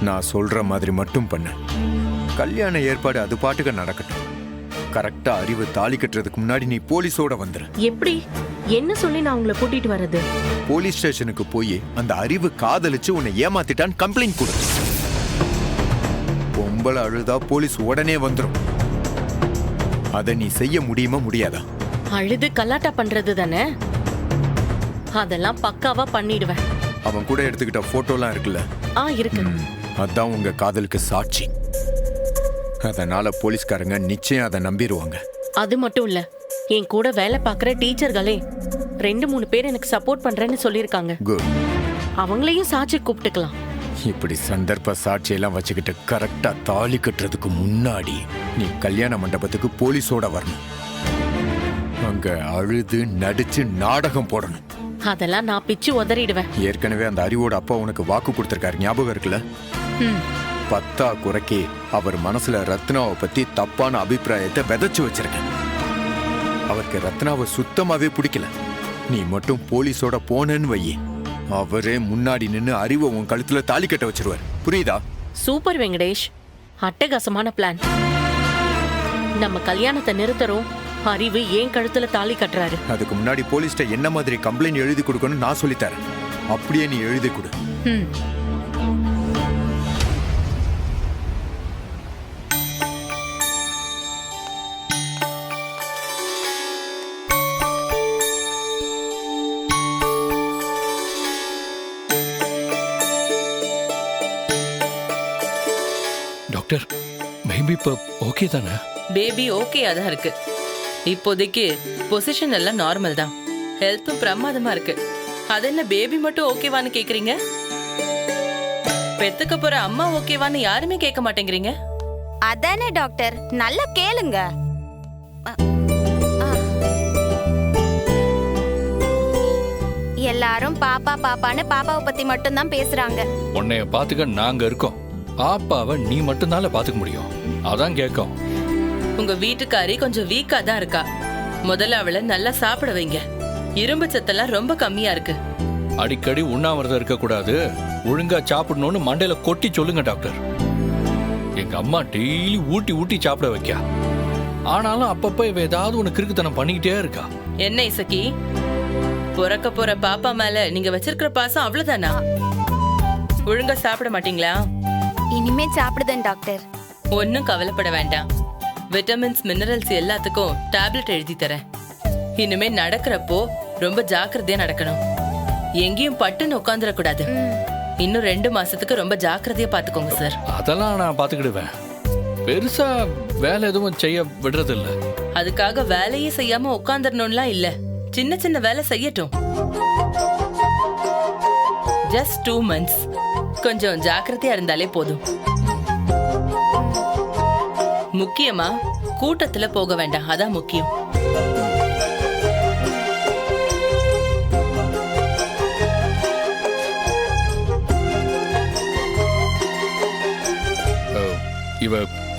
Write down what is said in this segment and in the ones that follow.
நான் சொல்ற மாதிரி மட்டும் பண்ணு. கல்யாண ஏற்பாடு அது பாட்டுக்கு நடக்கட்டும். கரெக்டா அறிவு தாலி கட்டுறதுக்கு முன்னாடி நீ போலீஸோட வந்துரு. எப்படி என்ன சொல்லி நான் உங்களை கூட்டிட்டு வர்றது? போலீஸ் ஸ்டேஷனுக்கு போய் அந்த அறிவு காதலிச்சு உன்னை ஏமாத்திட்டான் கம்ப்ளைண்ட் கொடு. பொம்பளை அழுதா போலீஸ் உடனே வந்துரும். அதை நீ செய்ய முடியுமா முடியாதா? அழுது கலாட்டா பண்றது தானே, அதெல்லாம் பக்காவா பண்ணிடுவேன். அவன் கூட எடுத்துக்கிட்ட போட்டோலாம் இருக்குல்ல? இருக்கு. அதான் உங்க காதலுக்கு சாட்சி. அதனால போலீஸ்காரங்க நிச்சயம் அதை நம்பிடுவாங்க. அது மட்டும் இல்ல, என் கூட வேலை பார்க்குற டீச்சர்களே 2-3 பேர் எனக்கு சப்போர்ட் பண்றேன்னு சொல்லியிருக்காங்க. குட். அவங்களையும் சாட்சி கூப்பிட்டுக்கலாம். இப்படி சந்தர்ப்ப சாட்சியெல்லாம் வச்சுக்கிட்டு கரெக்டா தாலி கட்டுறதுக்கு முன்னாடி நீ கல்யாண மண்டபத்துக்கு போலீஸோட வரணும். அங்க அழுது நடிச்சு நாடகம் போடணும். அதெல்லாம் நான் பிச்சு உதறிடுவேன். ஏற்கனவே அந்த அறிவோட அப்பா உனக்கு வாக்கு கொடுத்திருக்காரு, ஞாபகம் இருக்குல்ல? பத்தா குறைக்கே அவர் மனசுல ரத்னாவை பத்தி தப்பான அபிப்பிராயத்தை விதைச்சு வச்சிருக்கேன். அவருக்கு ரத்னாவை சுத்தமாவே பிடிக்கல. நீ மட்டும் போலீஸோட போனேன்னு வை, அவரே முன்னாடி நின்னு அறிவை உன் கழுத்துல தாலி கட்ட வச்சிருவார். புரியுதா? சூப்பர் வெங்கடேஷ், அட்டகாசமான பிளான். நம்ம கல்யாணத்தை நிறுத்தறோம், அறிவு ஏன் கழுத்துல தாலி கட்டுறாரு. அதுக்கு முன்னாடி போலீஸ்ட என்ன மாதிரி கம்ப்ளைண்ட் எழுதி கொடுக்கணும் நான் சொல்லித்தரேன். அப்படியே நீ எழுதி கொடு. டாக்டர், பேபி இப்போ ஓகே தானே? பேபி ஓகேயா தான் இருக்கு. இப்போதைக்கு பொசிஷன் எல்லாம் நார்மல் தான். ஹெல்த்தும் பிரமாதமா இருக்கு. அது என்ன பேபி மட்டும் ஓகேவான்னு கேக்குறீங்க? பெத்துக்க போற அம்மா ஓகேவான்னு யாருமே கேட்க மாட்டேங்கிறீங்க. அதானே டாக்டர், நல்லா கேளுங்க. எல்லாரும் பாப்பா பாப்பான்னு பாப்பாவை பத்தி மட்டும் தான் பேசுறாங்க. உன்னைய பாத்துக்க நாங்க இருக்கோம். பாப்பாவை நீ மட்டும்தால பாத்துக்க முடியும். அதான் கேட்கும். உங்க வீட்டுக்காரி கொஞ்சம் வீக்கா தான் இருக்கா. முதல்ல அவளை நல்லா சாப்பிட வைங்க. இரும்பு சத்தெல்லாம் ரொம்ப கம்மியா இருக்கு. அடிக்கடி உண்ணாவிரதம் இருக்க கூடாது, ஒழுங்கா சாப்பிடணும்னு மண்டையில கொட்டி சொல்லுங்க டாக்டர். எங்க அம்மா டெய்லி ஊட்டி ஊட்டி சாப்பிட வைக்கா. ஆனாலும் அப்பப்ப இவ ஏதாவது ஒண்ணு கிறுக்குத்தனம் பண்ணிக்கிட்டே இருக்கா. என்ன இசக்கி, பிறக்க போற பாப்பா மேல நீங்க வச்சிருக்கிற பாசம் அவ்வளவுதானா? ஒழுங்கா சாப்பிட மாட்டீங்களா? இனிமே சாப்பிடுதேன் டாக்டர். ஒன்னும் கவலைப்பட வேண்டாம். விட்டமின்ஸ் மினரல்ஸ் எல்லாத்துக்கும் டேப்லெட் எழுதி தரேன். இனிமே நடக்கிறப்போ ரொம்ப ஜாக்கிரதையா நடக்கணும். எங்கேயும் பட்டுன்னு உட்காந்துடக்கூடாது. இன்னும் 2 மாசத்துக்கு ரொம்ப ஜாக்கிரதையா பாத்துக்கோங்க சார். அதெல்லாம் நான் பாத்துக்கிடுவேன். பெருசா வேலை எதுவும் செய்ய விடுறது இல்ல. அதுக்காக வேலையே செய்யாம உட்காந்துடணும்லாம் இல்ல. சின்ன சின்ன வேலை செய்யட்டும். Just 2 months. கொஞ்சம் ஜாக்கிரதையா இருந்தாலே போதும். முக்கியமா கூட்டத்துல போக வேண்டாம், அதான் முக்கியம். இவ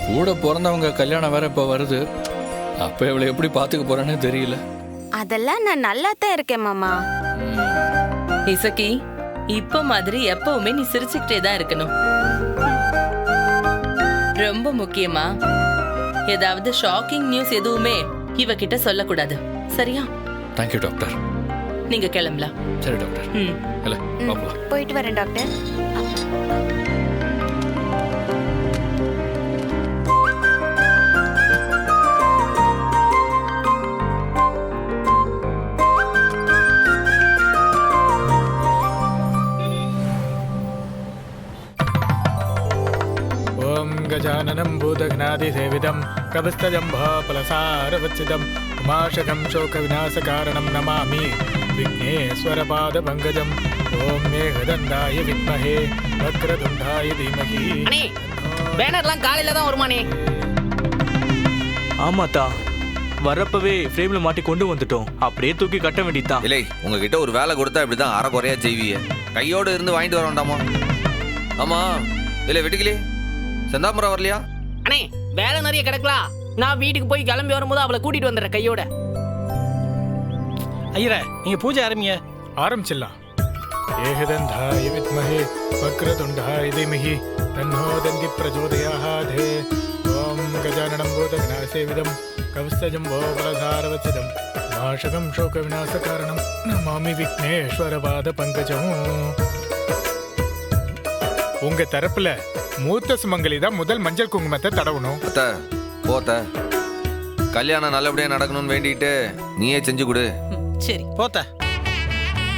கூட பிறந்தவங்க கல்யாணம் வேற இப்ப வருது. அப்ப இவளை எப்படி பாத்துக்க போறானே தெரியல. அதெல்லாம் நான் நல்லா தான் இருக்கேன் மாமா. இசக்கி, இப்ப மாதிரி எப்பவுமே நீ சிரிச்சுக்கிட்டே தான் இருக்கணும். ரொம்ப முக்கியமா ஏதாவது ஷாக்கிங் நியூஸ் எதுவுமே இவகிட்ட சொல்லக்கூடாது, சரியா? Thank you doctor. நீங்க கிளம்பலாம். சரி டாக்டர். போயிட்டு வரேன் டாக்டர். गजाननं भूतघ्नादिसेवितं कविस्तजम्भाफलसारवत्सितं उमाशकं शोकविनाशकारणं नमामि विघ्नेश्वरपादपङ्कजम् ॐ मेघदण्डाय विद्महे वक्रतुण्डाय धीमहि. அண்ணே, பேனர்லாம் காலையில தான் வருமானே? ஆமாத்தா, வரப்பவே ஃப்ரேம்ல மாட்டி கொண்டு வந்துட்டோம். அப்படியே தூக்கி கட்ட வேண்டியதுதான். இல்லை, உங்ககிட்ட ஒரு வேலை கொடுத்தா இப்படிதான் அரைக்குறையா செய்வீங்க. கையோடு இருந்து வாங்கிட்டு வர வேண்டாமா? ஆமா, இல்லை வெட்டுக்கிளி செந்தாமரம் வரலையா? அண்ணே, வேலை நிறைய கிடக்கலாம். நான் வீட்டுக்கு போய் கிளம்பி வரும்போது அவளை கூட்டிட்டு வந்துடுறேன் கையோட. ஐயரே, நீங்க பூஜை ஆரம்பிங்க. ஆரம்பிச்சிடலாம். ஏகதந்தாய வித்மஹே வக்ரதுண்டாய தீமஹி தன்னோ தந்தி பிரச்சோதயாத். ஓம் கஜானனம் பூதகணாசேவிதம் கவசஜம்போ பலதாரவசிதம் நாசகம் சோக விநாசகாரணம் நமாமி விக்னேஸ்வரபாத பங்கஜம். உங்க தரப்புல மூத்த சுமங்கலி தான் முதல் மஞ்சள் குங்குமத்தை தடவணும். அத்த போத்த கல்யாணம் நல்லபடியா நடக்கணும்னு வேண்டிட்டு நீயே செஞ்சு கொடு. சரி போத்த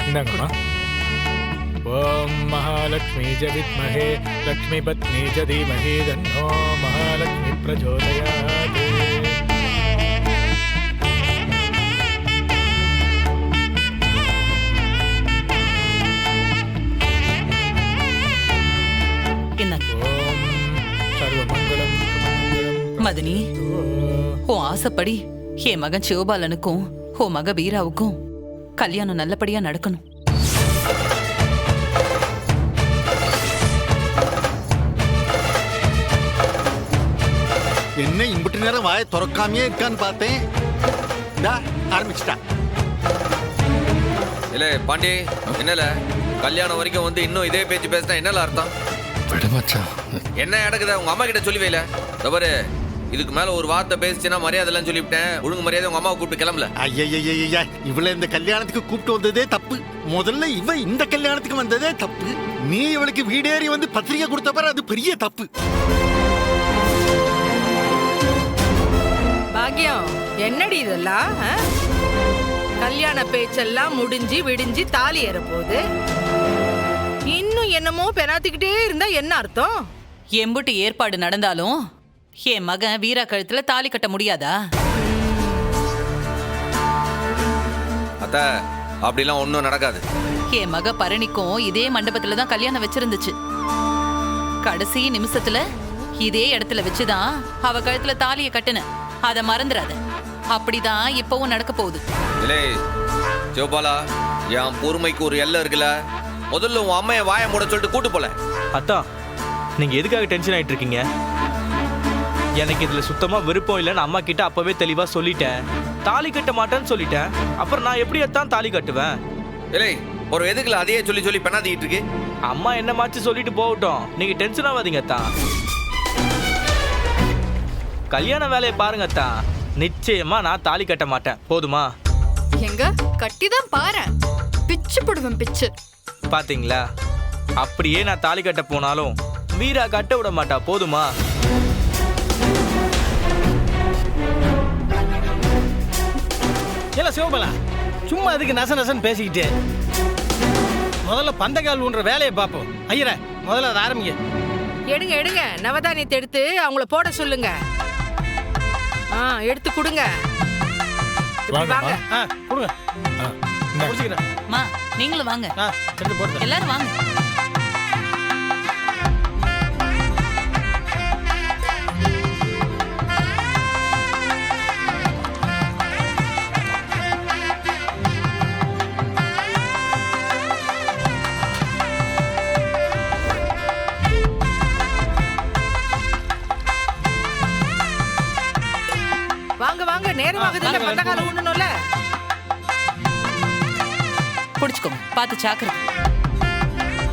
இந்தாங்கம்மா. ஓம் மகாலட்சுமி ஜ வித்மஹே லக்ஷ்மி பத்னி ஜ தீமஹி தன்னோ மகாலட்சுமி பிரச்சோதயாத். என்ன ஓம் சர்வமங்கலம் மதனி, உன் ஆசைப்படி என் மகன் சிவபாலனுக்கும் உன் மக வீராவுக்கும் கல்யாணம் நல்லபடியா நடக்கணும். என்ன இம்புட்டு நேரம் வாயை திறக்காமையே இருக்கான்னு பார்த்தேன். ஆரம்பிச்சிட்டா. இல்ல பாண்டி, என்னல கல்யாணம் வரைக்கும் வந்து இன்னும் இதே பேச்சு பேசினா என்னல அர்த்தம்? விடமாச்சான். என்ன நடக்குதா உங்க அம்மா கிட்ட சொல்லி வைல. தவறு இதுக்கு மேல ஒரு வார்த்தை பேசிச்சுன்னா மரியாதை எல்லாம் சொல்லிவிட்டேன். ஒழுங்கு மரியாதை உங்க அம்மாவை கூப்பிட்டு கிளம்பல. ஐயா இவளை இந்த கல்யாணத்துக்கு கூப்பிட்டு வந்ததே தப்பு. முதல்ல இவ இந்த கல்யாணத்துக்கு வந்ததே தப்பு. நீ இவளுக்கு வீடேறி வந்து பத்திரிகை கொடுத்த பாரு, அது பெரிய தப்பு. பாக்யம், என்னடி இதெல்லாம்? கல்யாண பேச்செல்லாம் முடிஞ்சு விடிஞ்சு தாலி ஏற போகுது. இன்னும் என்னமோ பெறாத்திக்கிட்டே இருந்தா என்ன அர்த்தம்? எம்புட்டு ஏற்பாடு நடந்தாலும் என் மகன் வீரா கழுத்துல தாலி கட்ட முடியாதா? அத்த அப்படிலாம் ஒன்றும் நடக்காது. என் மக பரணிக்கும் இதே மண்டபத்துல தான் கல்யாணம் வச்சிருந்துச்சு. கடைசி நிமிஷத்துல இதே இடத்துல வச்சுதான் அவ கழுத்துல தாலியை கட்டுன. அத மறந்துடாத. அப்படிதான் இப்பவும் நடக்க போகுது. இல்லை சிவபாலா, என் பொறுமைக்கு ஒரு எல்லை இருக்குல்ல. முதல்ல உன் அம்மைய வாயை மூட சொல்லிட்டு கூட்டு போல. அத்தா, நீங்க எதுக்காக டென்ஷன் ஆயிட்டு இருக்கீங்க? எனக்கு இதுல சுத்தமா விருப்பம் இல்லைன்னு அம்மா கிட்ட அப்பவே தெளிவா சொல்லிட்டேன். தாலி கட்ட மாட்டேன்னு சொல்லிட்டேன். அப்புறம் நான் எப்படி எத்தான் தாலி கட்டுவேன்? இல்லை ஒரு எதுக்குல அதையே சொல்லி சொல்லி பெண்ணாத்திட்டு இருக்கு. அம்மா என்ன மாச்சு சொல்லிட்டு போகட்டும், நீங்க டென்ஷன் ஆகாதீங்க அத்தா. கல்யாண வேலையை பாருங்க அத்தா. நிச்சயமா நான் தாலி கட்ட மாட்டேன். போதுமா? எங்க கட்டிதான் பாரு, பிச்சு போடுவேன் பிச்சு. பாத்தீங்களா? அப்படியே நான் தாலி கட்ட போனாலும் வீரா கட்ட விட மாட்டா. போதுமா? இல்ல சிவபாலா, சும்மா அதுக்கு நச நசன்னு பேசிக்கிட்டு முதல்ல பந்தக்கால் ஊன்ற வேலையை பார்ப்போம். ஐயரே, முதல்ல அதை ஆரம்பிங்க. எடுங்க எடுங்க, நவதானியத்தை எடுத்து அவங்கள போட சொல்லுங்க. எடுத்து கொடுங்க. வாங்க. கொடுங்க. முடிச்சுக்கிறேன். மா, நீங்களும் வாங்க. எடுத்து போட்டு எல்லாரும் வாங்க. வாங்க வாங்க, நேரம் ஆகுதுல்ல, பந்தக்கால ஊண்டணும்ல. பிடிச்சுக்கோங்க, பார்த்து சாக்குறது.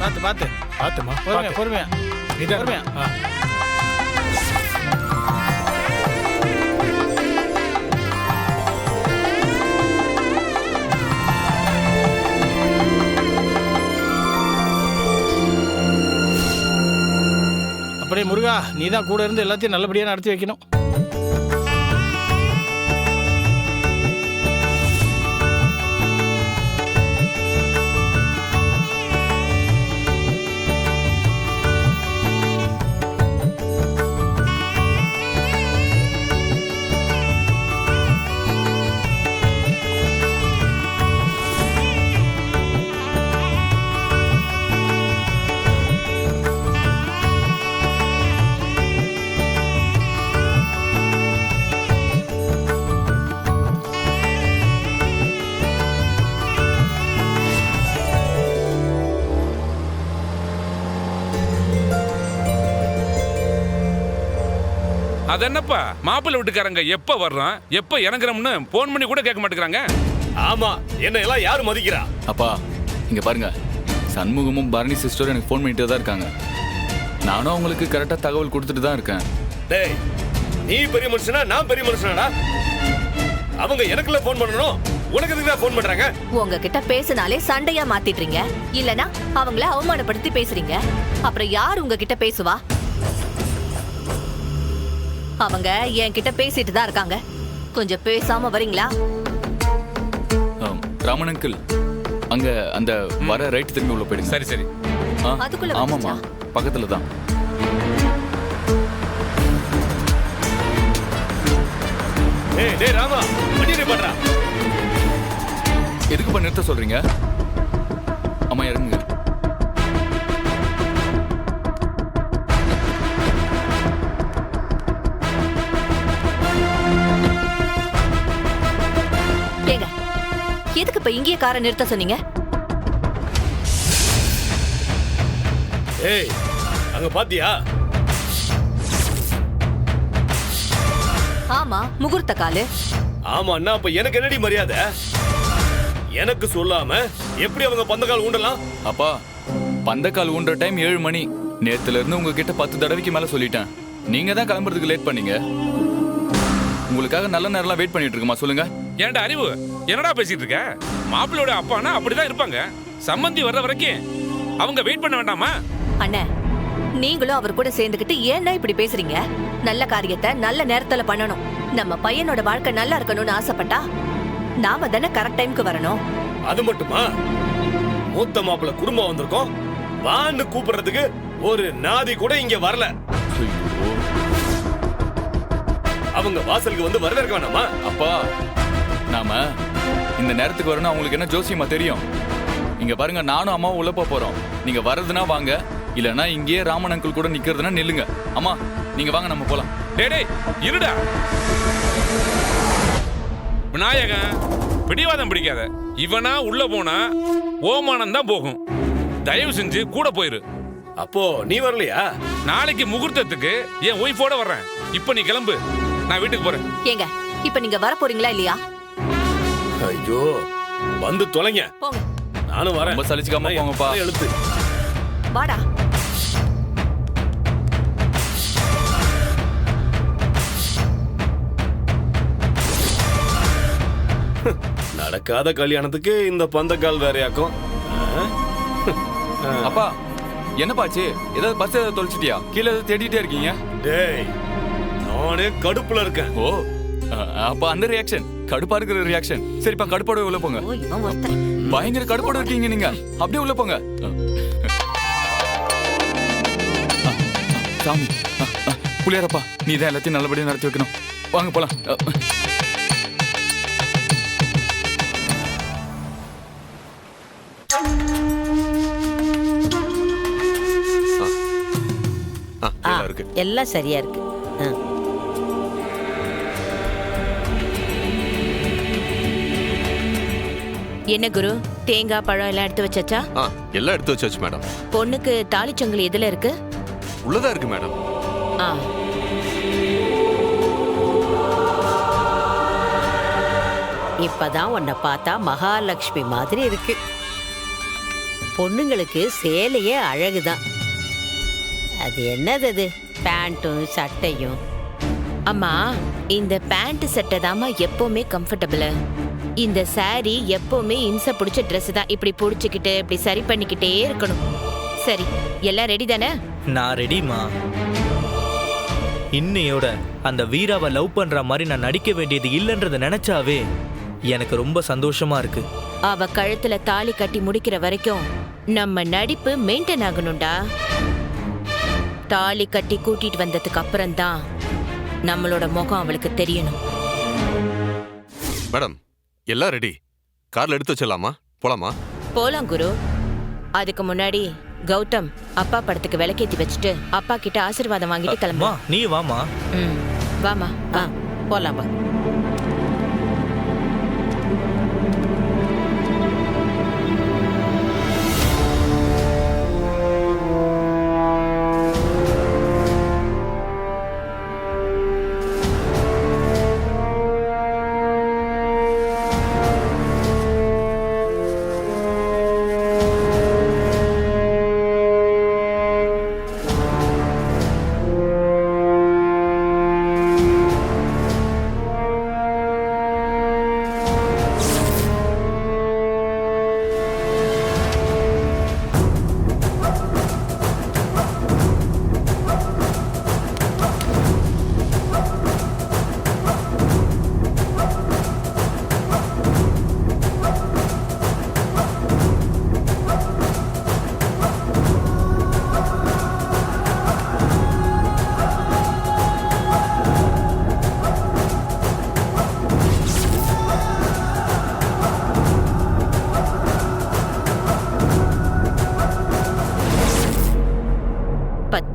பார்த்து பார்த்து பார்த்துமா, பொறுமையா பொறுமையா பொறுமையா. அப்படியே முருகா, நீ தான் கூட இருந்து எல்லாத்தையும் நல்லபடியாக நடத்தி வைக்கணும். அது என்னப்பா, மாப்பிள்ளை வீட்டுக்காரங்க எப்ப வர்றான் எப்ப இறங்குறோம்னு போன் பண்ணி கூட கேட்க மாட்டேங்கிறாங்க. ஆமா, என்ன எல்லாம் யாரு மதிக்கிறா? அப்பா இங்க பாருங்க, சண்முகமும் பரணி சிஸ்டரும் எனக்கு ஃபோன் பண்ணிட்டு தான் இருக்காங்க. நானும் அவங்களுக்கு கரெக்டாக தகவல் கொடுத்துட்டு தான் இருக்கேன். டேய், நீ பெரிய மனுஷனா நான் பெரிய மனுஷனாடா? அவங்க எனக்குள்ள ஃபோன் பண்ணணும், உனக்கு எதுக்கு தான் ஃபோன் பண்றாங்க? உங்ககிட்ட பேசினாலே சண்டையா மாத்திடுறீங்க, இல்லனா அவங்கள அவமானப்படுத்தி பேசுறீங்க. அப்புறம் யார் உங்ககிட்ட பேசுவா? அவங்க என்கிட்ட பேசிட்டு தான் இருக்காங்க. கொஞ்சம் பேசாம வரீங்களா? ராமன் அங்கிள், அங்க அந்த வர ரைட் திரும்பி உள்ள போயிடுங்க. சரி சரி. அதுக்குள்ள ஆமாமா, பக்கத்துல தான். டேய் ராமா, வண்டி நிப்பாட்றா. எதுக்கு பண்ண நிறுத்த சொல்றீங்க? அம்மா இறங்குங்க. ஏங்க, எதுக்கு இப்ப இங்கேயே காரை நிறுத்த சொன்னீங்க? ஏய், அங்க பாத்தியா? ஆமா, முகூர்த்த காலு. ஆமா அண்ணா, அப்ப எனக்கு என்னடி மரியாதை? எனக்கு சொல்லாம எப்படி அவங்க பந்தக்கால் ஊண்டலாம்? அப்பா, பந்தக்கால் ஊன்ற டைம் 7 மணி. நேத்துல இருந்து உங்ககிட்ட 10 தடவைக்கு மேல சொல்லிட்டேன். நீங்க தான் கிளம்புறதுக்கு லேட் பண்ணீங்க. உங்களுக்காக நல்ல நேரம்லாம் வெயிட் பண்ணிட்டு இருக்குமா? சொல்லுங்க. ஏன்டா அறிவு, என்னடா பேசிட்டு இருக்க? மாப்பிள்ளையோட அப்பானா அப்படிதான் இருப்பாங்க. சம்பந்தி வர்ற வரைக்கும் அவங்க வெயிட் பண்ண வேண்டாமா? அண்ணே, நீங்களும் அவர் கூட சேர்ந்துக்கிட்டு ஏன்னா இப்படி பேசுறீங்க? நல்ல காரியத்தை நல்ல நேரத்துல பண்ணணும். நம்ம பையனோட வாழ்க்கை நல்லா இருக்கணும்னு ஆசைப்பட்டா நாம தானே கரெக்ட் டைம்க்கு வரணும். அது மட்டுமா, மூத்த மாப்பிள்ள குடும்பம் வந்திருக்கோம், வான்னு கூப்பிடுறதுக்கு ஒரு நாதி கூட இங்க வரல. அவங்க வாசலுக்கு வந்து வரவேற்க வேணாமா? அப்பா, நாம இந்த நேரத்துக்கு வரணும் அவங்களுக்கு என்ன ஜோசியமா தெரியும்? இங்க பாருங்க, நானும் அம்மாவும் உள்ள போறோம். நீங்க வர்றதுனா வாங்க, இல்லனா இங்கேயே ராமன் அங்கிள் கூட நிக்கிறதுனா நில்லுங்க. அம்மா நீங்க வாங்க, நம்ம போலாம். டேய் இருடா விநாயகன், பிடிவாதம் பிடிக்காத. இவனா உள்ள போனா ஓமானம் தான் போகும். தயவு செஞ்சு கூட போயிரு. அப்போ நீ வரலையா? நாளைக்கு முகூர்த்தத்துக்கு என் ஒய்ஃபோட வர்றேன். இப்ப நீ கிளம்பு, நான் வீட்டுக்கு போறேன். ஏங்க, இப்ப நீங்க வர போறீங்களா இல்லையா? ஐயோ, வந்து தொலைங்க. போங்க. நானும் வரேன். ரொம்ப சலிச்சுக்காம போங்கப்பா. எழுத்து வாடா. நடக்காத கல்யாணத்துக்கு இந்த பந்தக்கால் வேறையாக்கும். அப்பா, என்னப்பாச்சு? ஏதாவது பஸ் ஏதாவது தொலைச்சிட்டியா? கீழே ஏதாவது தேடிட்டே இருக்கீங்க? டேய், நானே கடுப்புல இருக்கேன். ஓ, அப்ப அந்த ரியாக்ஷன் கடுப்பா இருக்கிற ரியாக்ஷன். சரிப்பா, கடுப்போட உள்ள போங்க. பயங்கர கடுப்போட இருக்கீங்க நீங்க. அப்படியே உள்ள போங்க. சாமி, புளியாரப்பா, நீ தான் எல்லாத்தையும் நல்லபடியா நடத்தி வைக்கணும். வாங்க போலாம். எல்லாம் சரியா இருக்கு. என்ன குரு, தேங்காய் பழம் எல்லாம் எடுத்து வச்சாச்சா? எல்லாம் எடுத்து வச்சாச்சு மேடம். பொண்ணுக்கு தாலிச்சங்கிலி எதுல இருக்கு? உள்ளதா இருக்கு மேடம். இப்பதான் உன்னை பார்த்தா மகாலட்சுமி மாதிரி இருக்கு. பொண்ணுங்களுக்கு சேலையே அழகுதான். அது என்னது, அது பேண்ட்டும் சட்டையும்? அம்மா, இந்த பேண்ட் சட்டை தாமா எப்பவுமே கம்ஃபர்டபுள். இந்த சாரி எப்பவுமே இன்ச பிடிச்ச ட்ரெஸ் தான். இப்படி பிடிச்சிக்கிட்டு இப்படி சரி பண்ணிக்கிட்டே இருக்கணும். சரி, எல்லாம் ரெடி தானே? நான் ரெடிமா. இன்னையோட அந்த வீராவை லவ் பண்ற மாதிரி நான் நடிக்க வேண்டியது இல்லைன்றத நினைச்சாவே எனக்கு ரொம்ப சந்தோஷமா இருக்கு. அவ கழுத்துல தாலி கட்டி முடிக்கிற வரைக்கும் நம்ம நடிப்பு மெயின்டைன் ஆகணும்டா. தாலி கட்டி கூட்டிட்டு வந்ததுக்கு அப்புறம் தான் நம்மளோட முகம் அவளுக்கு தெரியணும். மேடம், எல்லாம் ரெடி. கார்ல எடுத்து வச்சிடலாமா? போலாமா? போலாம் குரு. அதுக்கு முன்னாடி கௌதம் அப்பா படத்துக்கு விளக்கேத்தி வச்சுட்டு அப்பா கிட்ட ஆசீர்வாதம் வாங்கிட்டு கிளம்புமா. நீ வாமா. வாமா, போலாம் வா.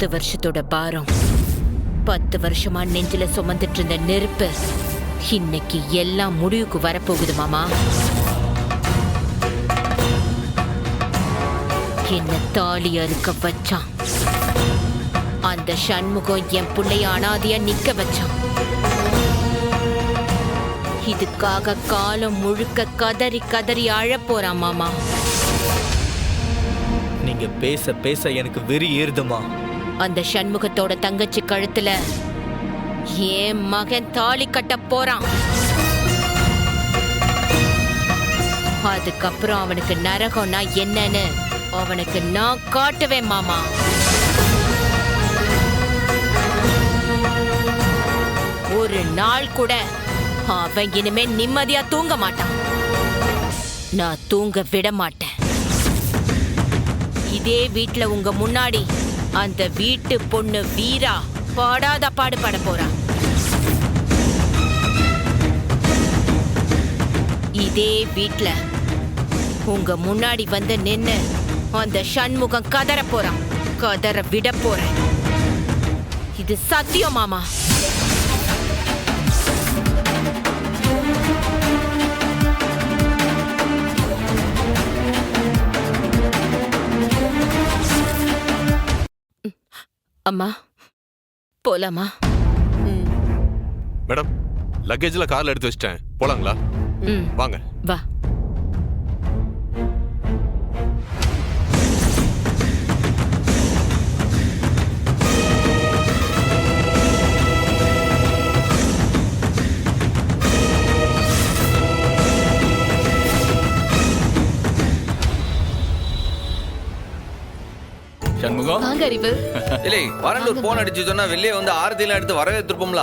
10 வருஷத்தோட பாரம், 10 வருஷமா நெஞ்சில சுமந்துட்டு இருந்த நெருப்பு இன்னைக்கு எல்லாம் முடிவுக்கு வரப்போகுது மாமா. என்ன தாலி அறுக்க வச்சான், அந்த சண்முகம் என் பிள்ளைய அனாதையா நிக்க வச்சான். இதுக்காக காலம் முழுக்க கதறி கதறி அழப் போறான் மாமா. நீங்க பேச பேச எனக்கு வெறி ஏறுதுமா. அந்த சண்முகத்தோட தங்கச்சி கழுத்துல என் மகன் தாலி கட்ட போறான். அதுக்கப்புறம் அவனுக்கு நரகம்னா என்னன்னு அவனுக்கு நான் காட்டுவேன் மாமா. ஒரு நாள் கூட அவன் இனிமே நிம்மதியா தூங்க மாட்டான். நான் தூங்க விட மாட்டேன். இதே வீட்ல உங்க முன்னாடி அந்த வீட்டு பொண்ணு வீரா பாடாத பாடுபட போறா. இதே வீட்ல உங்க முன்னாடி வந்து நின்னு அந்த சண்முகம் கதற போறான், கதற விட போறேன். இது சத்தியம் மாமா. அம்மா போலாமா? மேடம், லக்கேஜ்ல கார்ல எடுத்து வச்சிட்டேன், போலாங்களா? வாங்க. வா. சண்முகம் வாங்க அறிவு. இல்லை, வரண்டூர் போன் அடிச்சு சொன்னா வெளியே வந்து ஆரத்திலாம் எடுத்து வரவே திருப்போம்ல.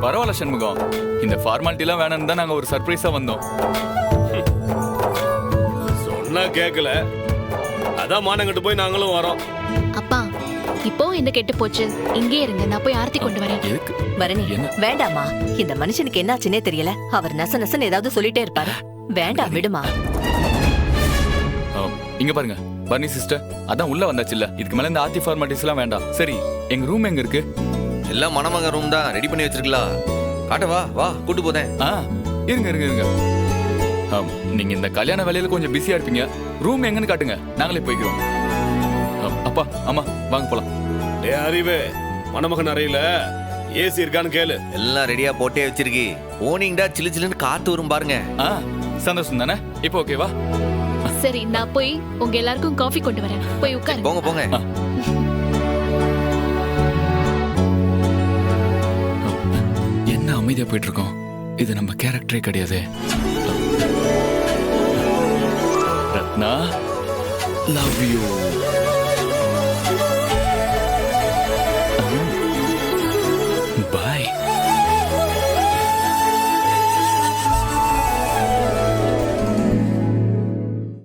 பரவாயில்ல சண்முகம், இந்த ஃபார்மாலிட்டிலாம் வேணும்னு தான் நாங்க ஒரு சர்ப்ரைஸா வந்தோம். சொன்னா கேட்கல, அதான் மானங்கிட்டு போய் நாங்களும் வரோம். அப்பா இப்போ என்ன கெட்டு போச்சு, இங்கே இருங்க, நான் போய் ஆர்த்தி கொண்டு வரேன். பரணி வேண்டாமா, இந்த மனுஷனுக்கு என்னாச்சுன்னே தெரியல. அவர் நச நசன்னு ஏதாவது சொல்லிட்டே இருப்பாரு. வேண்டாம் விடுமா. இங்க பாருங்க பர்னி சிஸ்டர், அதான் உள்ள வந்தாச்சுல்ல, இதுக்கு மேல இந்த ஆர்த்தி ஃபார்மாலிட்டிஸ் எல்லாம் வேண்டாம். சரி, எங்க ரூம் எங்க இருக்கு? எல்லாம் மணமக ரூம் தான், ரெடி பண்ணி வச்சிருக்கலாம். காட்டவா? வா, கூட்டு போதேன். இருங்க இருங்க இருங்க. நீங்க இந்த கல்யாண வேலையில கொஞ்சம் பிஸியா இருப்பீங்க. ரூம் எங்கன்னு காட்டுங்க, நாங்களே போய்க்கிறோம். அப்பா அம்மா வாங்க போலாம். அறிவு, மணமகன் அறையில ஏசி இருக்கான்னு கேளு. எல்லாம் ரெடியா போட்டே வச்சிருக்கி. ஓனிங்டா சிலு சிலுன்னு காத்து வரும் பாருங்க. சந்தோஷம் தானே? இப்போ ஓகேவா? சரி, நான் போய் உங்க எல்லாருக்கும் காஃபி கொண்டு வரேன். போய் உட்காருங்க. போங்க போங்க. என்ன அமைதியா போயிட்டு இருக்கோம், இது நம்ம கேரக்டரே கிடையாது. Ratna, love you. பாய்.